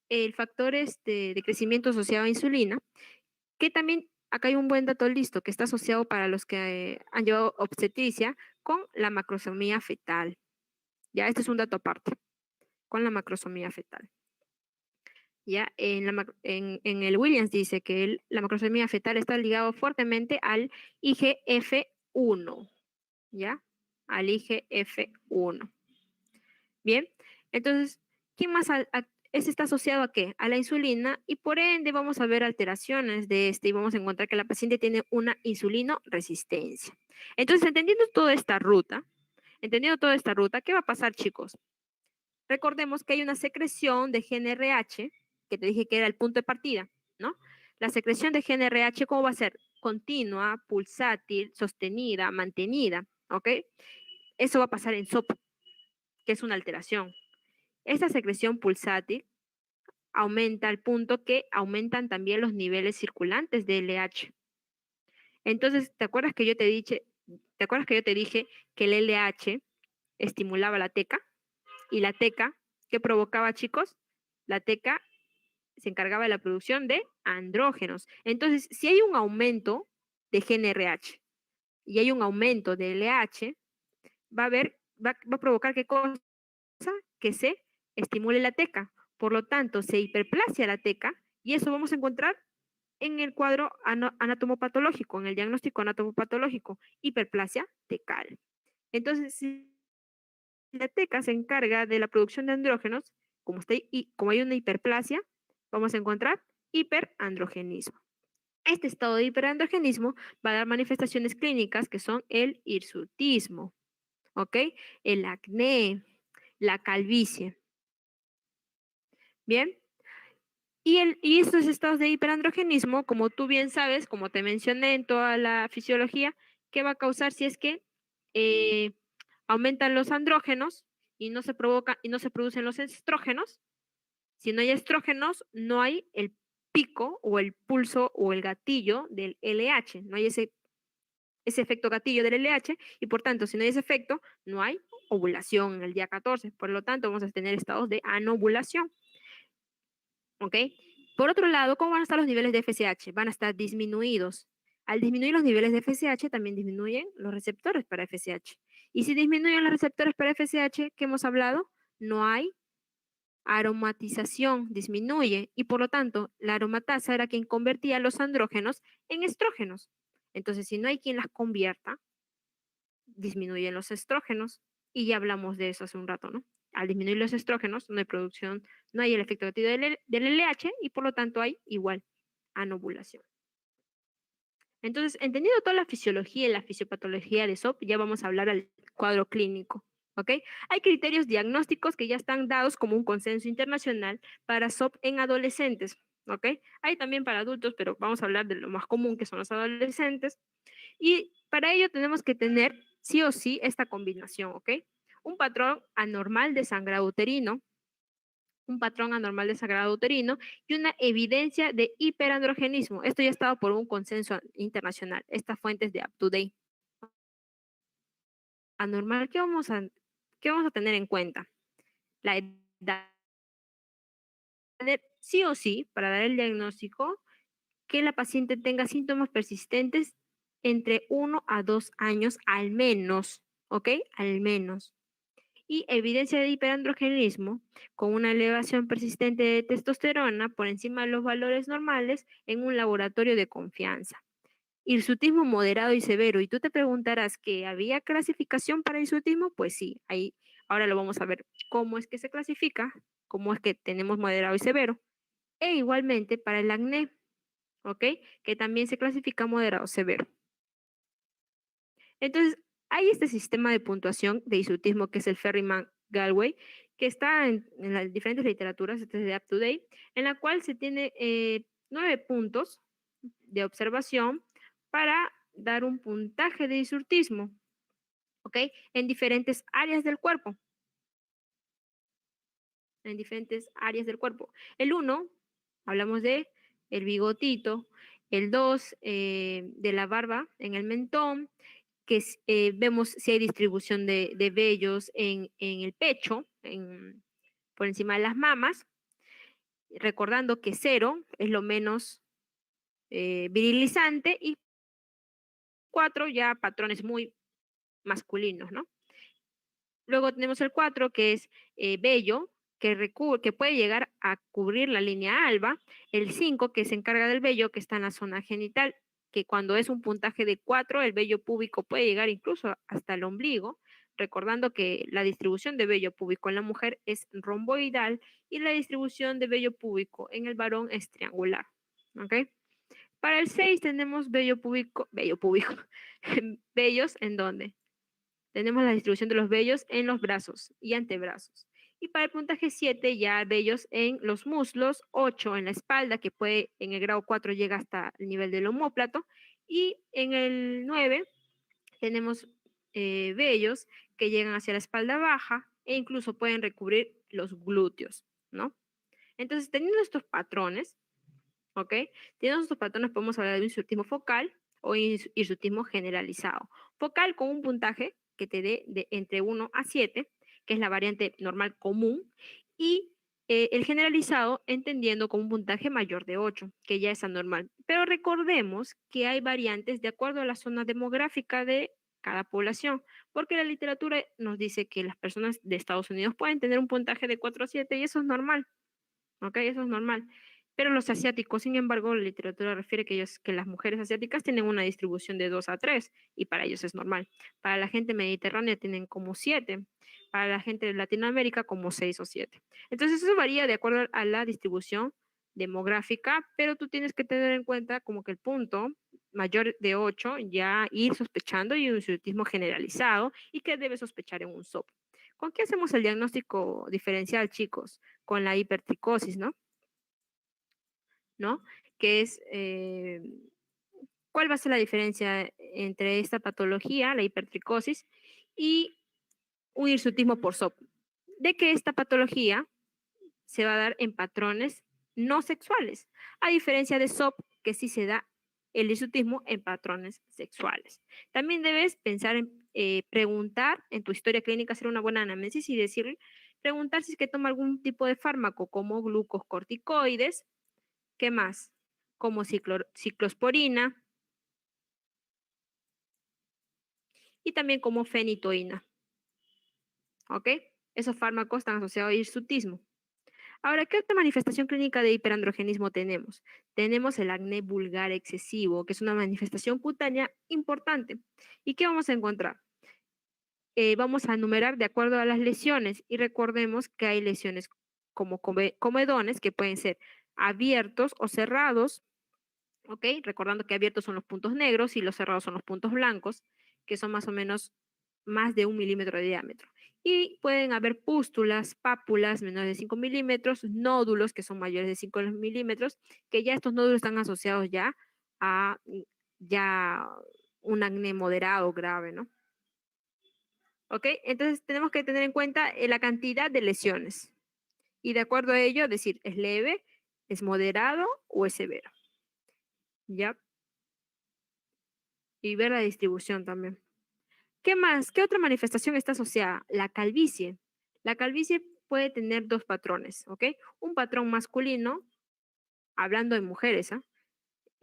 el factor de crecimiento asociado a insulina, que también acá hay un buen dato listo, que está asociado para los que han llevado obstetricia con la macrosomía fetal. Ya, este es un dato aparte, con la macrosomía fetal. Ya, en el Williams dice que la macrosomía fetal está ligado fuertemente al IGF-1, ¿ya? Al IGF-1. Bien, entonces, ¿quién más está asociado a qué? A la insulina, y por ende vamos a ver alteraciones de y vamos a encontrar que la paciente tiene una insulinoresistencia. Entonces, entendiendo toda esta ruta, ¿qué va a pasar, chicos? Recordemos que hay una secreción de GnRH, que te dije que era el punto de partida, ¿no? La secreción de GnRH, ¿cómo va a ser? Continua, pulsátil, sostenida, mantenida, ¿ok? Eso va a pasar en SOP, que es una alteración. Esta secreción pulsátil aumenta al punto que aumentan también los niveles circulantes de LH. Entonces, ¿te acuerdas que yo te dije que el LH estimulaba la teca? Y la teca, ¿qué provocaba, chicos? La teca se encargaba de la producción de andrógenos. Entonces, si hay un aumento de GnRH y hay un aumento de LH, va a provocar qué cosa? Que se estimule la teca. Por lo tanto, se hiperplasia la teca y eso vamos a encontrar en el cuadro anatomopatológico, en el diagnóstico anatomopatológico, hiperplasia tecal. Entonces, si la teca se encarga de la producción de andrógenos, como hay una hiperplasia, vamos a encontrar hiperandrogenismo. Este estado de hiperandrogenismo va a dar manifestaciones clínicas que son el hirsutismo, ¿ok? El acné, la calvicie. Bien. Y estos estados de hiperandrogenismo, como tú bien sabes, como te mencioné en toda la fisiología, ¿qué va a causar si es que aumentan los andrógenos y no se producen los estrógenos? Si no hay estrógenos, no hay el pico o el pulso o el gatillo del LH, no hay ese efecto gatillo del LH y por tanto, si no hay ese efecto, no hay ovulación en el día 14. Por lo tanto, vamos a tener estados de anovulación. ¿Ok? Por otro lado, ¿cómo van a estar los niveles de FSH? Van a estar disminuidos. Al disminuir los niveles de FSH, también disminuyen los receptores para FSH. Y si disminuyen los receptores para FSH, ¿qué hemos hablado? No hay aromatización, disminuye. Y por lo tanto, la aromatasa era quien convertía los andrógenos en estrógenos. Entonces, si no hay quien las convierta, disminuyen los estrógenos. Y ya hablamos de eso hace un rato, ¿no? Al disminuir los estrógenos, no hay producción, no hay el efecto gatillo del LH y por lo tanto hay igual anovulación. Entonces, entendiendo toda la fisiología y la fisiopatología de SOP, ya vamos a hablar al cuadro clínico, ¿ok? Hay criterios diagnósticos que ya están dados como un consenso internacional para SOP en adolescentes, ¿ok? Hay también para adultos, pero vamos a hablar de lo más común que son los adolescentes. Y para ello tenemos que tener sí o sí esta combinación, ¿ok? Un patrón anormal de sangrado uterino, y una evidencia de hiperandrogenismo. Esto ya ha estado por un consenso internacional. Estas fuentes de UpToDate. Anormal, ¿qué vamos a tener en cuenta? la edad, sí o sí, para dar el diagnóstico, que la paciente tenga síntomas persistentes entre 1 a 2 años al menos, ¿ok? Al menos. Y evidencia de hiperandrogenismo con una elevación persistente de testosterona por encima de los valores normales en un laboratorio de confianza. Hirsutismo moderado y severo. Y tú te preguntarás que había clasificación para hirsutismo. Pues sí, ahí ahora lo vamos a ver cómo es que se clasifica, cómo es que tenemos moderado y severo. E igualmente para el acné, ¿ok? Que también se clasifica moderado severo. Entonces, hay este sistema de puntuación de hirsutismo que es el Ferryman-Gallwey, que está en las diferentes literaturas, este es de UpToDate, en la cual se tiene 9 puntos de observación para dar un puntaje de hirsutismo, ¿ok? En diferentes áreas del cuerpo. En diferentes áreas del cuerpo. El 1, hablamos de el bigotito. El 2, de la barba en el mentón, que vemos si hay distribución de vellos en el pecho, por encima de las mamas, recordando que 0 es lo menos virilizante y 4 ya patrones muy masculinos, ¿no? Luego tenemos el 4, que es vello, que puede llegar a cubrir la línea alba. El 5, que se encarga del vello, que está en la zona genital, que cuando es un puntaje de 4, el vello púbico puede llegar incluso hasta el ombligo, recordando que la distribución de vello púbico en la mujer es romboidal y la distribución de vello púbico en el varón es triangular. ¿Ok? Para el 6 tenemos vello púbico, vellos en dónde? Tenemos la distribución de los vellos en los brazos y antebrazos. Y para el puntaje 7 ya vellos en los muslos, 8 en la espalda, que puede en el grado 4 llega hasta el nivel del omóplato. Y en el 9 tenemos vellos que llegan hacia la espalda baja e incluso pueden recubrir los glúteos, ¿no? Entonces, teniendo estos patrones, ¿ok? Teniendo estos patrones podemos hablar de un hirsutismo focal o hirsutismo generalizado. Focal con un puntaje que te dé de entre 1 a 7, que es la variante normal común, y el generalizado entendiendo con un puntaje mayor de 8, que ya es anormal. Pero recordemos que hay variantes de acuerdo a la zona demográfica de cada población, porque la literatura nos dice que las personas de Estados Unidos pueden tener un puntaje de 4 a 7 y eso es normal, ¿ok? Eso es normal. Pero los asiáticos, sin embargo, la literatura refiere que las mujeres asiáticas tienen una distribución de 2 a 3 y para ellos es normal. Para la gente mediterránea tienen como 7, para la gente de Latinoamérica como 6 o 7. Entonces eso varía de acuerdo a la distribución demográfica, pero tú tienes que tener en cuenta como que el punto mayor de 8 ya ir sospechando y un hirsutismo generalizado y que debe sospechar en un SOP. ¿Con qué hacemos el diagnóstico diferencial, chicos? Con la hipertricosis, ¿no? ¿No? Que es, ¿cuál va a ser la diferencia entre esta patología, la hipertricosis, y un hirsutismo por SOP? De que esta patología se va a dar en patrones no sexuales, a diferencia de SOP, que sí se da el hirsutismo en patrones sexuales. También debes pensar en preguntar en tu historia clínica, hacer una buena anamnesis y decir, preguntar si es que toma algún tipo de fármaco como glucocorticoides. ¿Qué más? Como ciclosporina y también como fenitoína. ¿Ok? Esos fármacos están asociados a hirsutismo. Ahora, ¿qué otra manifestación clínica de hiperandrogenismo tenemos? Tenemos el acné vulgar excesivo, que es una manifestación cutánea importante. ¿Y qué vamos a encontrar? Vamos a enumerar de acuerdo a las lesiones y recordemos que hay lesiones como comedones que pueden ser abiertos o cerrados, ¿ok? Recordando que abiertos son los puntos negros y los cerrados son los puntos blancos, que son más o menos más de 1 milímetro de diámetro. Y pueden haber pústulas, pápulas menores de 5 milímetros, nódulos que son mayores de 5 milímetros, que ya estos nódulos están asociados ya a ya un acné moderado o grave, ¿no? ¿Ok? Entonces tenemos que tener en cuenta la cantidad de lesiones y de acuerdo a ello decir, ¿es leve, es moderado o es severo? ¿Ya? Y ver la distribución también. ¿Qué más? ¿Qué otra manifestación está asociada? La calvicie. La calvicie puede tener dos patrones, ¿ok? Un patrón masculino, hablando de mujeres, ¿ah?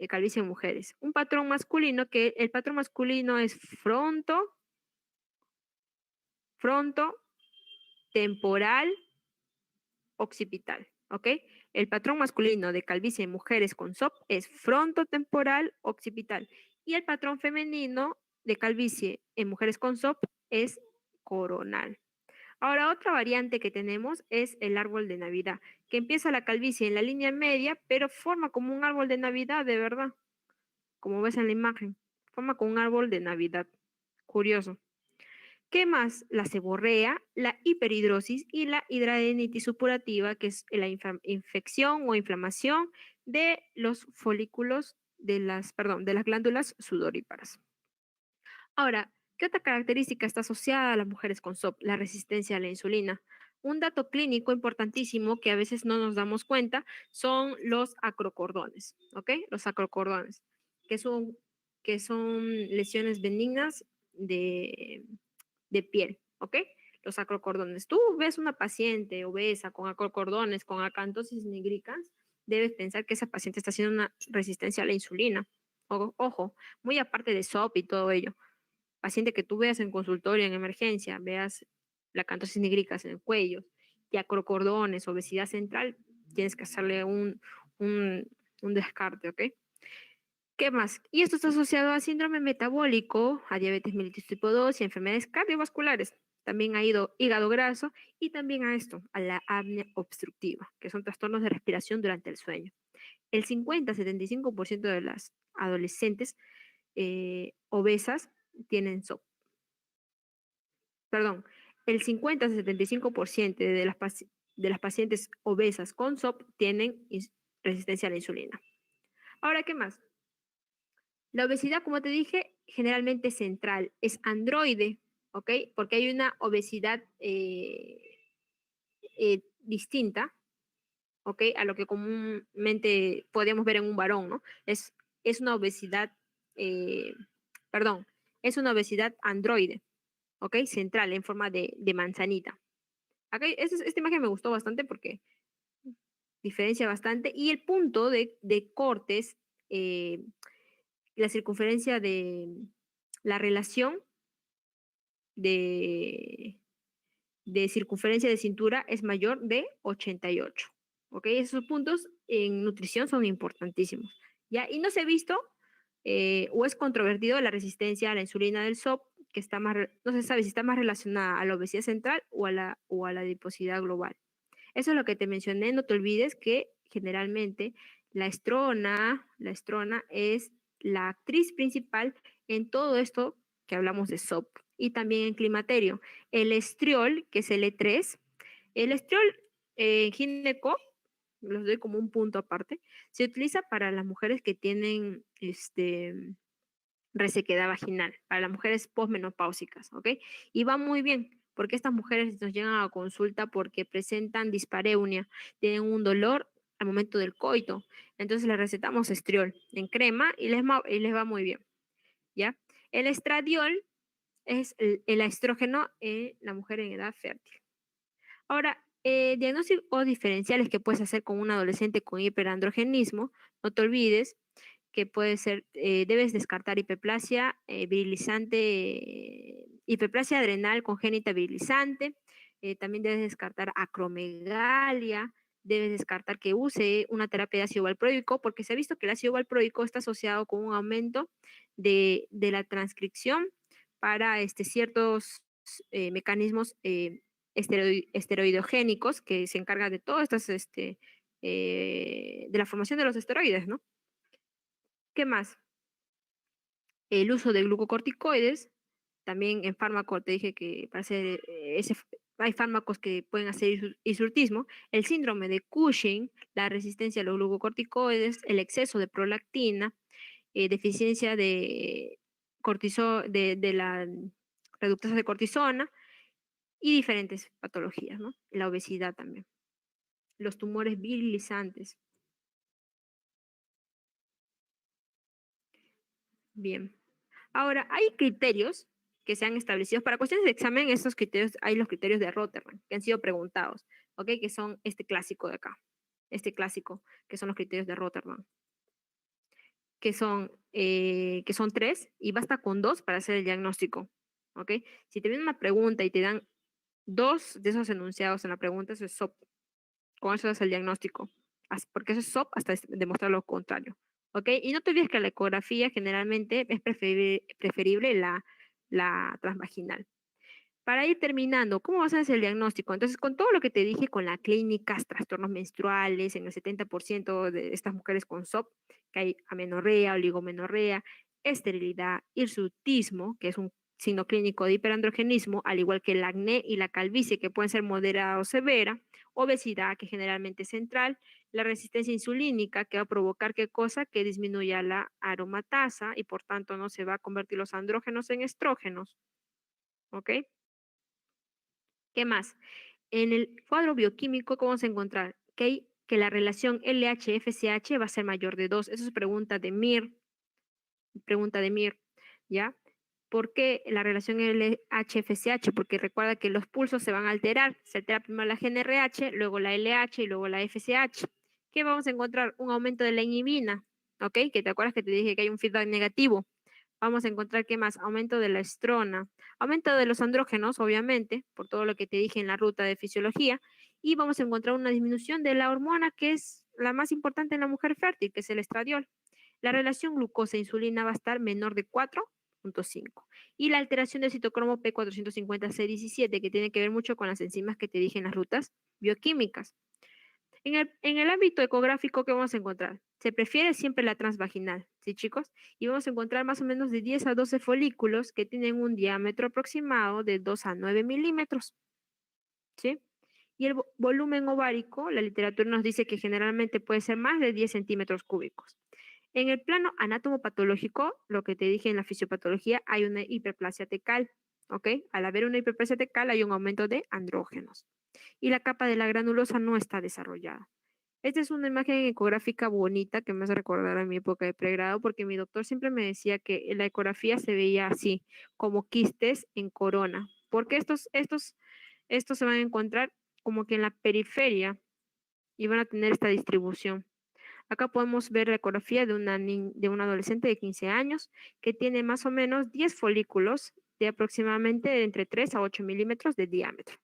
Calvicie en mujeres. Un patrón masculino, que el patrón masculino es fronto, temporal, occipital, ¿ok? El patrón masculino de calvicie en mujeres con SOP es frontotemporal occipital y el patrón femenino de calvicie en mujeres con SOP es coronal. Ahora, otra variante que tenemos es el árbol de Navidad, que empieza la calvicie en la línea media, pero forma como un árbol de Navidad, de verdad, como ves en la imagen, forma como un árbol de Navidad. Curioso. ¿Qué más? La seborrea, la hiperhidrosis y la hidradenitis supurativa, que es la infección o inflamación de los folículos de las glándulas sudoríparas. Ahora, ¿qué otra característica está asociada a las mujeres con SOP? La resistencia a la insulina. Un dato clínico importantísimo que a veces no nos damos cuenta son los acrocordones, ¿ok? Los acrocordones, que son, que son lesiones benignas de, de piel, ¿ok? Los acrocordones. Tú ves una paciente obesa con acrocordones, con acantosis nigricans, debes pensar que esa paciente está haciendo una resistencia a la insulina. Ojo, muy aparte de SOP y todo ello. Paciente que tú veas en consultorio, en emergencia, veas la acantosis nigricans en el cuello, y acrocordones, obesidad central, tienes que hacerle un, un descarte, ¿ok? ¿Qué más? Y esto está asociado a síndrome metabólico, a diabetes mellitus tipo 2 y enfermedades cardiovasculares. También ha ido hígado graso y también a esto, a la apnea obstructiva, que son trastornos de respiración durante el sueño. El 50-75% de las adolescentes obesas tienen SOP. Perdón, el 50-75% de las pacientes obesas con SOP tienen resistencia a la insulina. Ahora, ¿qué más? La obesidad, como te dije, generalmente central, es androide, ¿ok? Porque hay una obesidad distinta, ¿ok? A lo que comúnmente podemos ver en un varón, ¿no? Es una obesidad, eh, perdón, es una obesidad androide, ¿ok? Central, en forma de manzanita. Acá, esta imagen me gustó bastante porque diferencia bastante. Y el punto de cortes, eh, la circunferencia de la relación de, de circunferencia de cintura es mayor de 88. ¿Ok? Esos puntos en nutrición son importantísimos. ¿Ya? Y no se ha visto o es controvertido la resistencia a la insulina del SOP, que está más, no se sabe si está más relacionada a la obesidad central o a la adiposidad global. Eso es lo que te mencioné. No te olvides que generalmente la estrona es la actriz principal en todo esto que hablamos de SOP y también en climaterio. El estriol, que es el E3, el estriol gineco, los doy como un punto aparte, se utiliza para las mujeres que tienen resequedad vaginal, para las mujeres posmenopáusicas, ¿ok? Y va muy bien, porque estas mujeres nos llegan a consulta porque presentan dispareunia, tienen un dolor al momento del coito, entonces les recetamos estriol en crema y les va muy bien, ¿ya? El estradiol es el estrógeno en la mujer en edad fértil. Ahora, diagnósticos diferenciales que puedes hacer con un adolescente con hiperandrogenismo, no te olvides que puede ser, debes descartar hiperplasia virilizante, hiperplasia adrenal congénita virilizante, también debes descartar acromegalia, debes descartar que use una terapia de ácido valproico, porque se ha visto que el ácido valproico está asociado con un aumento de la transcripción para ciertos mecanismos esteroidogénicos que se encargan de todas estas, de la formación de los esteroides, ¿no? ¿Qué más? El uso de glucocorticoides, también en fármaco, te dije que para hacer hay fármacos que pueden hacer isurtismo, el síndrome de Cushing, la resistencia a los glucocorticoides, el exceso de prolactina, deficiencia de cortisol, de la reductasa de cortisona y diferentes patologías, ¿no? La obesidad también, los tumores virilizantes. Bien. Ahora, hay criterios que se han establecido para cuestiones de examen, estos criterios, hay los criterios de Rotterdam, que han sido preguntados, ¿ok? Que son este clásico de acá, este clásico, que son los criterios de Rotterdam, que son 3 y basta con 2 para hacer el diagnóstico, ¿ok? Si te viene una pregunta y te dan 2 de esos enunciados en la pregunta, eso es SOP. Con eso es el diagnóstico, porque eso es SOP hasta demostrar lo contrario, ¿ok? Y no te olvides que la ecografía generalmente es preferible la transvaginal. Para ir terminando, ¿cómo vas a hacer el diagnóstico? Entonces, con todo lo que te dije, con las clínicas, trastornos menstruales, en el 70% de estas mujeres con SOP, que hay amenorrea, oligomenorrea, esterilidad, hirsutismo, que es un signo clínico de hiperandrogenismo, al igual que el acné y la calvicie, que pueden ser moderada o severa, obesidad, que generalmente es central, la resistencia insulínica, que va a provocar qué cosa, que disminuya la aromatasa y por tanto no se va a convertir los andrógenos en estrógenos, ¿ok? ¿Qué más? En el cuadro bioquímico, ¿cómo vamos a encontrar? Que la relación LH-FSH va a ser mayor de 2. Eso es pregunta de Mir, ¿ya? ¿Por qué la relación LH-FSH? Porque recuerda que los pulsos se van a alterar. Se altera primero la GNRH, luego la LH y luego la FSH. ¿Qué vamos a encontrar? Un aumento de la inhibina, ¿ok? Que te acuerdas que te dije que hay un feedback negativo. Vamos a encontrar, ¿qué más? Aumento de la estrona, aumento de los andrógenos, obviamente, por todo lo que te dije en la ruta de fisiología, y vamos a encontrar una disminución de la hormona que es la más importante en la mujer fértil, que es el estradiol. La relación glucosa-insulina va a estar menor de 4,5. Y la alteración del citocromo P450C17, que tiene que ver mucho con las enzimas que te dije en las rutas bioquímicas. En el ámbito ecográfico, ¿qué vamos a encontrar? Se prefiere siempre la transvaginal, ¿sí, chicos? Y vamos a encontrar más o menos de 10 a 12 folículos que tienen un diámetro aproximado de 2 a 9 milímetros, ¿sí? Y el volumen ovárico, la literatura nos dice que generalmente puede ser más de 10 centímetros cúbicos. En el plano anatomopatológico, lo que te dije en la fisiopatología, hay una hiperplasia tecal, ¿ok? Al haber una hiperplasia tecal hay un aumento de andrógenos. Y la capa de la granulosa no está desarrollada. Esta es una imagen ecográfica bonita que me hace recordar a mi época de pregrado, porque mi doctor siempre me decía que la ecografía se veía así, como quistes en corona, porque estos se van a encontrar como que en la periferia y van a tener esta distribución. Acá podemos ver la ecografía de una adolescente de 15 años que tiene más o menos 10 folículos de aproximadamente entre 3 a 8 milímetros de diámetro.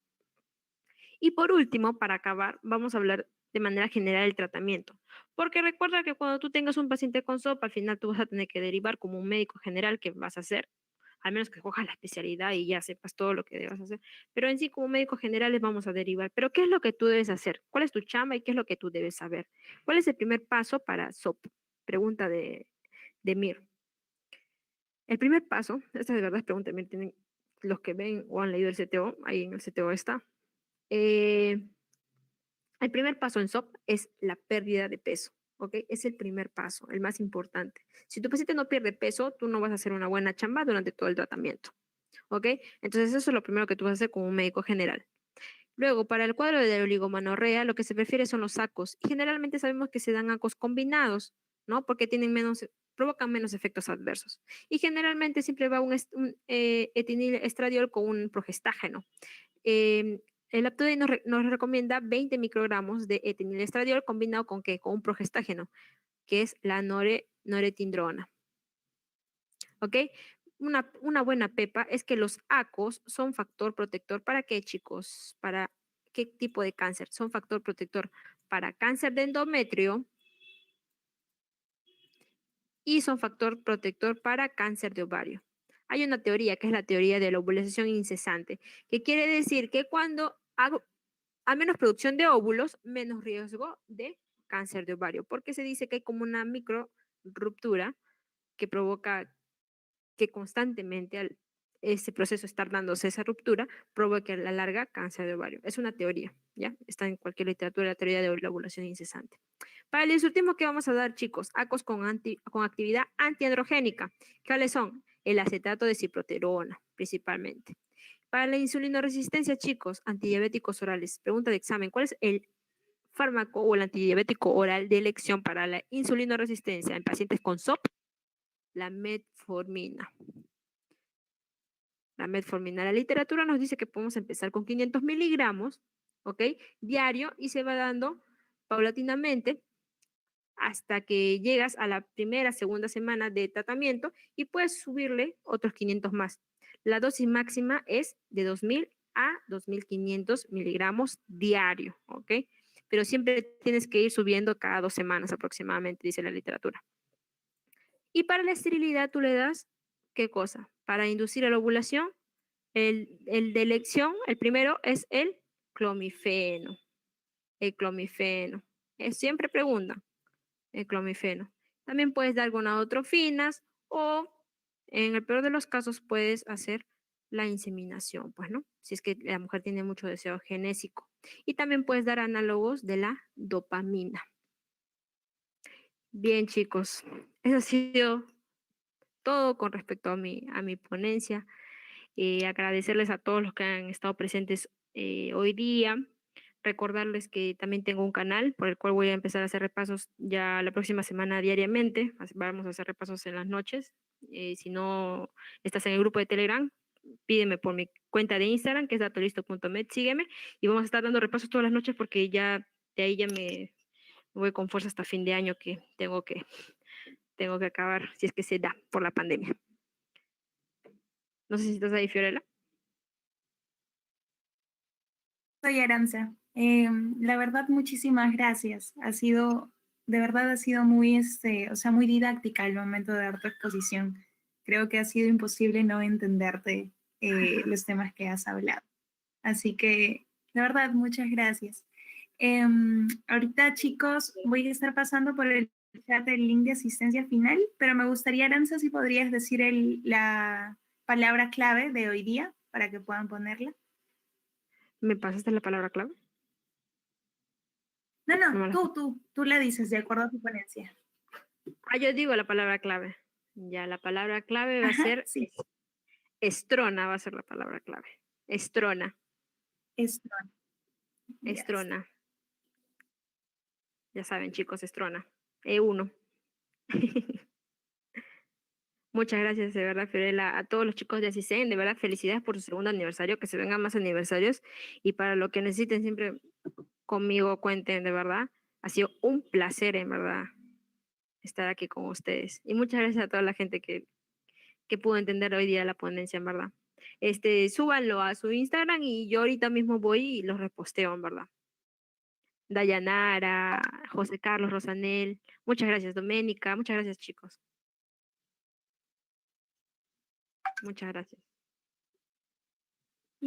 Y por último, para acabar, vamos a hablar de manera general del tratamiento. Porque recuerda que cuando tú tengas un paciente con SOP, al final tú vas a tener que derivar como un médico general que vas a hacer, al menos que cojas la especialidad y ya sepas todo lo que debas hacer. Pero en sí, como médico general, les vamos a derivar. Pero ¿qué es lo que tú debes hacer? ¿Cuál es tu chamba y qué es lo que tú debes saber? ¿Cuál es el primer paso para SOP? Pregunta de Mir. El primer paso, esta de verdad es pregunta de Mir, tienen los que ven o han leído el CTO, ahí en el CTO está. El primer paso en SOP es la pérdida de peso, ¿ok? Es el primer paso, el más importante. Si tu paciente no pierde peso, tú no vas a hacer una buena chamba durante todo el tratamiento, ¿ok? Entonces eso es lo primero que tú vas a hacer como un médico general. Luego, para el cuadro de oligomenorrea, lo que se prefiere son los sacos. Y generalmente sabemos que se dan acos combinados, ¿no? Porque provocan menos efectos adversos. Y generalmente siempre va un etinil-estradiol con un progestágeno. El Aptoday nos recomienda 20 microgramos de etinilestradiol combinado con ¿qué? Con un progestágeno, que es la noretindrona. ¿Ok? Una buena pepa es que los ACOs son factor protector. ¿Para qué, chicos? ¿Para qué tipo de cáncer? Son factor protector para cáncer de endometrio y son factor protector para cáncer de ovario. Hay una teoría que es la teoría de la ovulación incesante, que quiere decir que cuando a menos producción de óvulos, menos riesgo de cáncer de ovario, porque se dice que hay como una micro ruptura que provoca que constantemente ese proceso estar dándose esa ruptura provoque a la larga cáncer de ovario. Es una teoría, ¿ya? Está en cualquier literatura la teoría de la ovulación incesante. Para el insultismo, ¿qué vamos a dar, chicos? ACOs con actividad antiandrogénica. ¿Cuáles son? El acetato de ciproterona, principalmente. Para la insulinoresistencia, chicos, antidiabéticos orales. Pregunta de examen, ¿cuál es el fármaco o el antidiabético oral de elección para la insulinoresistencia en pacientes con SOP? La metformina. la metformina. La literatura nos dice que podemos empezar con 500 miligramos, ¿ok? Diario, y se va dando paulatinamente hasta que llegas a la primera, segunda semana de tratamiento y puedes subirle otros 500 más. La dosis máxima es de 2000 a 2500 miligramos diario, ¿ok? Pero siempre tienes que ir subiendo cada 2 semanas aproximadamente, dice la literatura. Y para la esterilidad tú le das, ¿qué cosa? Para inducir a la ovulación, el de elección, el primero es el clomifeno. El clomifeno. Siempre preguntan el clomifeno. También puedes dar gonadotrofinas o en el peor de los casos puedes hacer la inseminación, pues, ¿no? Si es que la mujer tiene mucho deseo genésico. Y también puedes dar análogos de la dopamina. Bien, chicos, eso ha sido todo con respecto a mi ponencia. Agradecerles a todos los que han estado presentes hoy día. Recordarles que también tengo un canal por el cual voy a empezar a hacer repasos ya la próxima semana diariamente. Vamos a hacer repasos en las noches. Si no estás en el grupo de Telegram, pídeme por mi cuenta de Instagram, que es datolisto.med, sígueme, y vamos a estar dando repasos todas las noches porque ya de ahí ya me voy con fuerza hasta fin de año que tengo que acabar, si es que se da por la pandemia. No sé si estás ahí, Fiorella. Soy Aranza. La verdad, muchísimas gracias. De verdad ha sido muy, o sea, muy didáctica el momento de dar tu exposición. Creo que ha sido imposible no entenderte los temas que has hablado. Así que, de verdad, muchas gracias. Ahorita, chicos, voy a estar pasando por el chat el link de asistencia final, pero me gustaría, Aranza, si podrías decir la palabra clave de hoy día para que puedan ponerla. ¿Me pasaste la palabra clave? No, tú la dices de acuerdo a tu ponencia. Yo digo la palabra clave. Ya, la palabra clave va a ser Sí. estrona, va a ser la palabra clave. Estrona. Estrona. Estrona. Ya saben, chicos, estrona. E1. Muchas gracias, de verdad, Fiorella, a todos los chicos de Asisen, de verdad, felicidades por su segundo aniversario, que se vengan más aniversarios, y para lo que necesiten siempre conmigo cuenten, de verdad. Ha sido un placer, en verdad, estar aquí con ustedes. Y muchas gracias a toda la gente que pudo entender hoy día la ponencia, en verdad. Súbanlo a su Instagram y yo ahorita mismo voy y los reposteo, en verdad. Dayanara, José Carlos, Rosanel, muchas gracias, Doménica, muchas gracias, chicos. Muchas gracias.